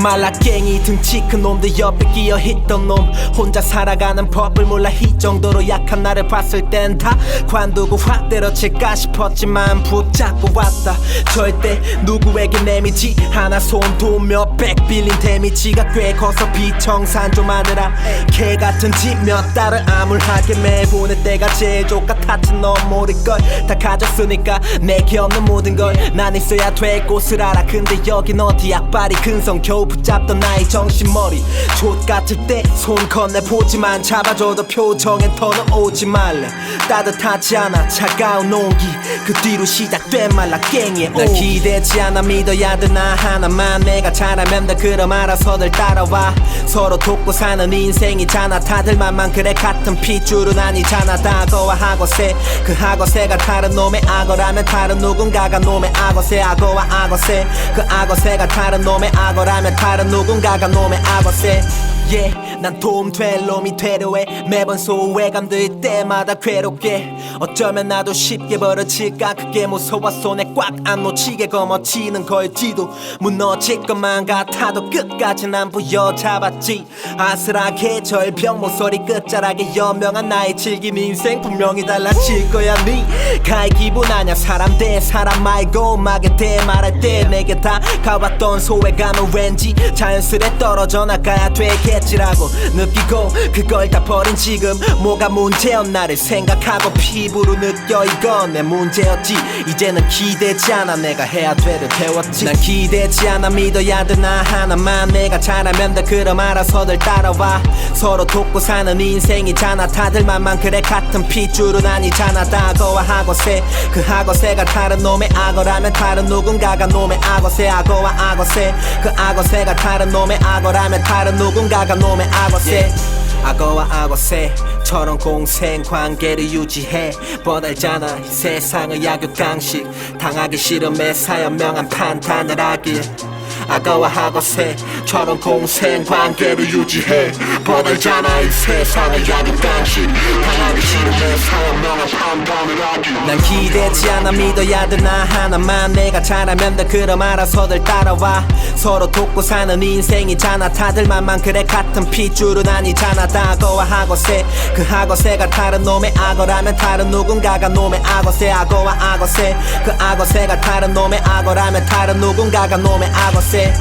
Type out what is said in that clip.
말라깽이 등치 큰 놈들 옆에 끼어 있던 놈 혼자 살아가는 법을 몰라 이 정도로 약한 나를 봤을 땐 다 관두고 확 때려칠까 싶었지만 붙잡고 왔다. 절대 누구에게 내미지 않아. 손 돈 몇백 빌린 데미지가 꽤 커서 비청산 좀 하느라 개같은 집 몇 달을 암울하게 매보낼 때가 제일 좋까. 탓은 넌 모를걸. 다 가졌으니까 내게 없는 모든 걸 난 있어야 될 곳을 알아. 근데 여긴 어디 약발이 근성 겨우 붙잡던 나의 정신머리 족같을 때 손 건네보지만 잡아줘도 표정엔 더는 오지 말래. 따뜻하지 않아 차가운 온기 그 뒤로 시작된 말라깽이의 오기. 난 기대지 않아 믿어야 돼 나 하나만. 내가 잘하면 돼 그럼 알아서들 따라와. 서로 돕고 사는 인생이잖아. 다들 만만 그래 같은 핏줄은 아니잖아. 다거와 악어새 그 악어새가 다른 놈의 악어라면 다른 누군가가 놈의 악어새. 악어와 악어새 그 악어새가 다른 놈의 악어라면 다른 누군가가 놈의 악어새. 난 도움 될 놈이 되려 해. 매번 소외감 들 때마다 괴롭게. 어쩌면 나도 쉽게 벌어질까. 그게 무서워 손에 꽉 안 놓치게 거머쥐는 걸지도. 무너질 것만 같아도 끝까지 난 부여잡았지. 아슬하게 절벽 모서리 끝자락에 연명한 나의 질긴 인생 분명히 달라질 거야. 네가의 기분 아냐. 사람 대 사람 말고 막에 대 말할 때 내게 다가왔던 소외감은 왠지 자연스레 떨어져 나가야 되겠지라고 느끼고 그걸 다 버린 지금 뭐가 문제였나를 생각하고 피부로 느껴 이건 내 문제였지. 이제는 기대지 않아 내가 해야 돼를 배웠지. 난 기대지 않아 믿어야 돼 나 하나만. 내가 잘하면 돼 그럼 알아서들 따라와. 서로 돕고 사는 인생이잖아. 다들 만만 그래 같은 핏줄은 아니잖아. 다거와 악어새 그 악어새가 다른 놈의 악어라면 다른 누군가가 놈의 악어새. 악어와 악어새 그 악어새가 다른 놈의 악어라면 다른 누군가가 놈의 악어새. 악어와 악어새처럼 공생관계를 유지해 뻗알잖아 이 세상의 약육강식. 당하기 싫음에 사연명한 판단을 하길. 악어와 악어새처럼 공생관계를 유지해 뻗알잖아 이 세상의 약육강식. 당하기 싫음에 사연명한 판단을 하길. 난 기대지 않아 믿어야 돼 나 하나만. 내가 잘하면 돼 그럼 알아서들 따라와. 서로 돕고 사는 인생이잖아. 다들 만만 그래 같은 핏줄은 아니잖아. 다거와 악어새 그 악어새가 다른 놈의 악어라면 다른 누군가가 놈의 악어새. 악어와 악어새 그 악어새가 다른 놈의 악어라면 다른 누군가가 놈의 악어새.